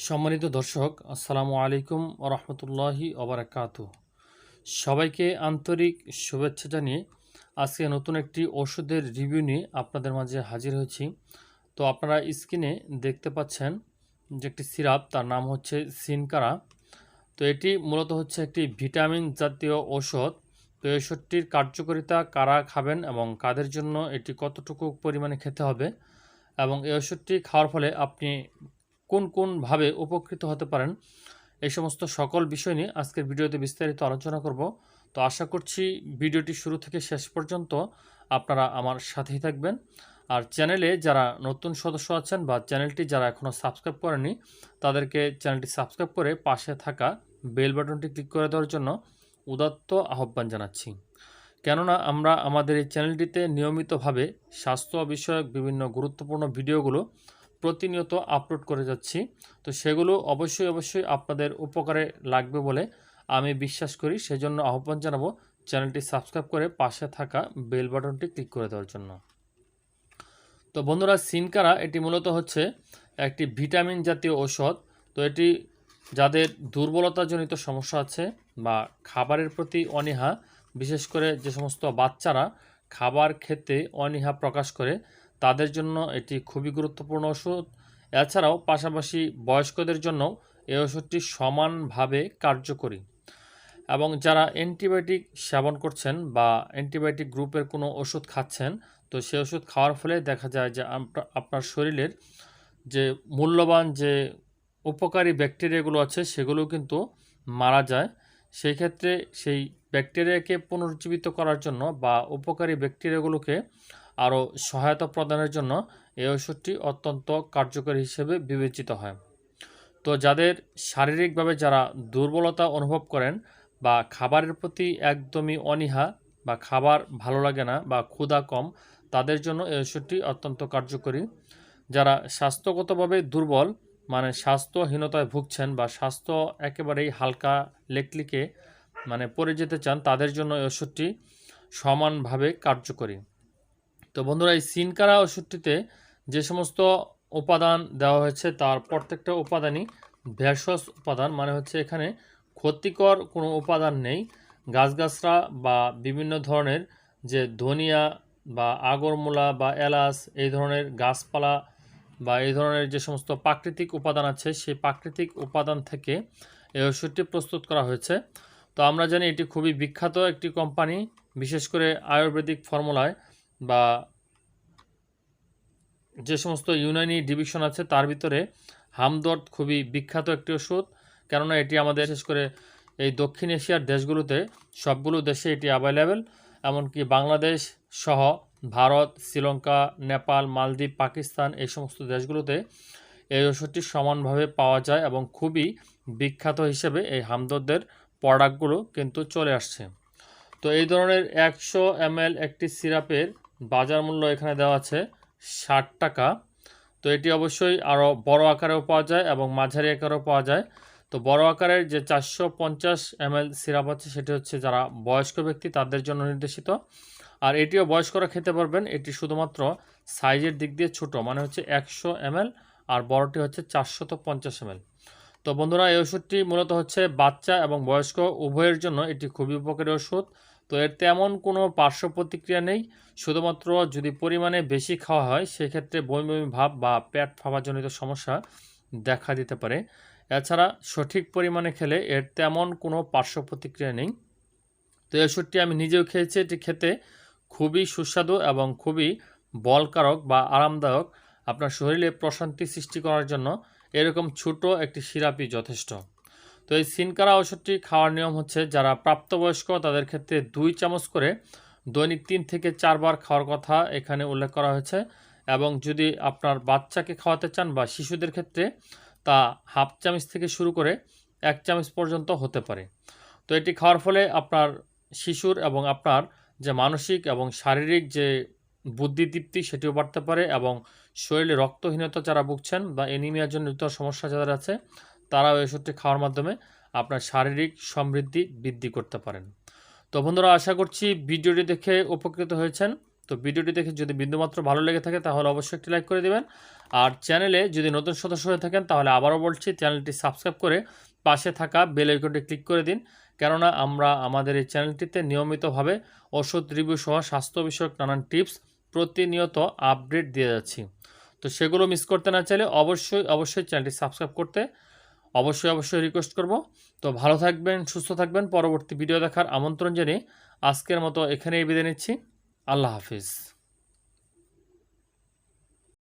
সম্মানিত দর্শক, আসসালামু আলাইকুম রহমতুল্লাহি ওবারাকাতু। সবাইকে আন্তরিক শুভেচ্ছা জানিয়ে আজকে নতুন একটি ওষুধের রিভিউ নিয়ে আপনাদের মাঝে হাজির হয়েছি। তো আপনারা স্ক্রিনে দেখতে পাচ্ছেন যে একটি সিরাপ, তার নাম হচ্ছে সিনকারা। তো এটি মূলত হচ্ছে একটি ভিটামিন জাতীয় ঔষধ। তো এই ওষুধটির কার্যকারিতা, কারা খাবেন এবং কাদের জন্য এটি কতটুকু পরিমাণে খেতে হবে এবং এই ওষুধটি খাওয়ার ফলে আপনি কোনভাবে উপকৃত হতে পারেন, এই সমস্ত সকল বিষয় নিয়ে আজকের ভিডিওতে বিস্তারিত আলোচনা করব। তো আশা করছি ভিডিওটি শুরু থেকে শেষ পর্যন্ত আপনারা আমার সাথেই থাকবেন। আর চ্যানেলে যারা নতুন সদস্য আছেন বা চ্যানেলটি যারা এখনও সাবস্ক্রাইব করেনি, তাদেরকে চ্যানেলটি সাবস্ক্রাইব করে পাশে থাকা বেল বাটনটি ক্লিক করে দেওয়ার জন্য উদাত্ত আহ্বান জানাচ্ছি। কেননা আমরা আমাদের এই চ্যানেলটিতে নিয়মিতভাবে স্বাস্থ্য বিষয়ক বিভিন্ন গুরুত্বপূর্ণ ভিডিওগুলো প্রতিনিয়ত আপলোড করে যাচ্ছি। তো সেগুলো অবশ্যই আপনাদের উপকারে লাগবে বলে আমি বিশ্বাস করি। সেজন্য আহ্বান জানাবো চ্যানেলটি সাবস্ক্রাইব করে পাশে থাকা বেল বাটনটি ক্লিক করে দেওয়ার জন্য। তো বন্ধুরা, সিনকারা এটি মূলত হচ্ছে একটি ভিটামিন জাতীয় ঔষধ। তো এটি যাদের দুর্বলতাজনিত সমস্যা আছে বা খাবারের প্রতি অনীহা, বিশেষ করে যে সমস্ত বাচ্চারা খাবার খেতে অনীহা প্রকাশ করে, তাদের জন্য এটি খুবই গুরুত্বপূর্ণ ওষুধ। এছাড়াও পাশাপাশি বয়স্কদের জন্য এই ওষুধটি সমানভাবে কার্যকরী। এবং যারা অ্যান্টিবায়োটিক সেবন করছেন বা অ্যান্টিবায়োটিক গ্রুপের কোনো ওষুধ খাচ্ছেন, তো সেই ওষুধ খাওয়ার ফলে দেখা যায় যে আপনার শরীরের যে মূল্যবান যে উপকারী ব্যাকটেরিয়াগুলো আছে সেগুলো কিন্তু মারা যায়। সেই ক্ষেত্রে সেই ব্যাকটেরিয়াকে পুনরুজ্জীবিত করার জন্য বা উপকারী ব্যাকটেরিয়াগুলোকে আরও সহায়তা প্রদানের জন্য এই ওষুধটি অত্যন্ত কার্যকরী হিসেবে বিবেচিত হয়। তো যাদের শারীরিকভাবে যারা দুর্বলতা অনুভব করেন বা খাবারের প্রতি একদমই অনীহা বা খাবার ভালো লাগে না বা ক্ষুধা কম, তাদের জন্য এই ওষুধটি অত্যন্ত কার্যকরী। যারা স্বাস্থ্যগতভাবে দুর্বল, মানে স্বাস্থ্যহীনতায় ভুগছেন বা স্বাস্থ্য একেবারেই হালকা লেকলিকে পড়ে যেতে চান, তাদের জন্য এই ওষুধটি সমানভাবে কার্যকরী। তো বন্ধুরা, এই সিনকারা ওষুধটিতে যে সমস্ত উপাদান দেওয়া হয়েছে তার প্রত্যেকটা উপাদানই ভেষজ উপাদান, মানে হচ্ছে এখানে ক্ষতিকর কোনো উপাদান নেই। গাছগাছরা বা বিভিন্ন ধরনের যে ধনিয়া বা আগরমূলা বা এলাচ, এই ধরনের গাছপালা বা এই ধরনের যে সমস্ত প্রাকৃতিক উপাদান আছে, সেই প্রাকৃতিক উপাদান থেকে এই ওষুধটি প্রস্তুত করা হয়েছে। তো আমরা জানি এটি খুবই বিখ্যাত একটি কোম্পানি, বিশেষ করে আয়ুর্বেদিক ফর্মুলায় বা যে সমস্ত ইউনানি ডিভিশন আছে তার ভিতরে হামদর্দ খুবই বিখ্যাত একটি ওষুধ। কেননা এটি আমাদের বিশেষ করে এই দক্ষিণ এশিয়ার দেশগুলোতে সবগুলো দেশে এটি অ্যাভেলেবেল। এমনকি বাংলাদেশ সহ ভারত, শ্রীলঙ্কা, নেপাল, মালদ্বীপ, পাকিস্তান, এই সমস্ত দেশগুলোতে এই ওষুধটি সমানভাবে পাওয়া যায় এবং খুবই বিখ্যাত হিসেবে এই হামদর্দের প্রোডাক্টগুলো কিন্তু চলে আসছে। তো এই ধরনের 100 ml একটি সিরাপের বাজার মূল্য এখানে দেওয়া আছে 60 টাকা। তো এটি অবশ্যই আরও বড় আকারেও পাওয়া যায় এবং মাঝারি আকারেও পাওয়া যায়। তো বড় আকারের যে 450 ml সিরাপ আছে সেটি হচ্ছে যারা বয়স্ক ব্যক্তি তাদের জন্য নির্দেশিত। আর এটিও বয়স্করা খেতে পারবেন। এটি শুধুমাত্র সাইজের দিক দিয়ে ছোট, মানে হচ্ছে 100 ml, আর বড়টি হচ্ছে 450 ml। তো বন্ধুরা, এই ওষুধটি মূলত হচ্ছে বাচ্চা এবং বয়স্ক উভয়ের জন্য এটি খুবই উপকারী ওষুধ। তো এর তেমন কোনো পার্শ্ব প্রতিক্রিয়া নেই। শুধুমাত্র যদি পরিমাণে বেশি খাওয়া হয় সেক্ষেত্রে বমি ভাব বা পেট ফাঁপাজনিত সমস্যা দেখা দিতে পারে। এছাড়া সঠিক পরিমাণে খেলে এর তেমন কোনো পার্শ্ব প্রতিক্রিয়া নেই। তো এই ওষুধটি আমি নিজেও খেয়েছি। এটি খেতে খুবই সুস্বাদু এবং খুবই বলকারক বা আরামদায়ক। আপনার শরীরে প্রশান্তি সৃষ্টি করার জন্য এরকম ছোট একটি সিরাপই যথেষ্ট। তো এই সিনকারা ওষুধটি খাওয়ার নিয়ম হচ্ছে যারা প্রাপ্তবয়স্ক তাদের ক্ষেত্রে 2 চামচ করে দৈনিক 3 থেকে 4 বার খাওয়ার কথা এখানে উল্লেখ করা হয়েছে। এবং যদি আপনার বাচ্চাকে খাওয়াতে চান বা শিশুদের ক্ষেত্রে তা হাফ চামচ থেকে শুরু করে 1 চামচ পর্যন্ত হতে পারে। তো এটি খাওয়ার ফলে আপনার শিশুর এবং আপনার যে মানসিক এবং শারীরিক যে বুদ্ধিদীপ্তি সেটিও বাড়তে পারে এবং শরীরে রক্তহীনতা যারা ভুগছেন বা অ্যানিমিয়ার জনিত সমস্যা যাদের আছে তারাও এই ওষুধটি খাওয়ার মাধ্যমে আপনার শারীরিক সমৃদ্ধি বৃদ্ধি করতে পারেন। তো বন্ধুরা, আশা করছি ভিডিওটি দেখে উপকৃত হয়েছেন। তো ভিডিওটি দেখে যদি বিন্দুমাত্র ভালো লেগে থাকে তাহলে অবশ্যই একটি লাইক করে দিবেন। আর চ্যানেলে যদি নতুন সদস্য হয়ে থাকেন তাহলে আবারও বলছি, চ্যানেলটি সাবস্ক্রাইব করে পাশে থাকা বেল আইকনটি ক্লিক করে দিন। কেননা আমরা আমাদের এই চ্যানেলটিতে নিয়মিতভাবে ওষুধ রিভিউ সহ স্বাস্থ্য বিষয়ক নানান টিপস প্রতিনিয়ত আপডেট দিয়ে যাচ্ছি। তো সেগুলো মিস করতে না চাইলে অবশ্যই চ্যানেলটি সাবস্ক্রাইব করতে অবশ্যই রিকোয়েস্ট করব। তো ভালো থাকবেন, সুস্থ থাকবেন। পরবর্তী ভিডিও দেখার আমন্ত্রণ জানিয়ে আজকের মতো এখানেই বিদায় নিচ্ছি। আল্লাহ হাফিজ।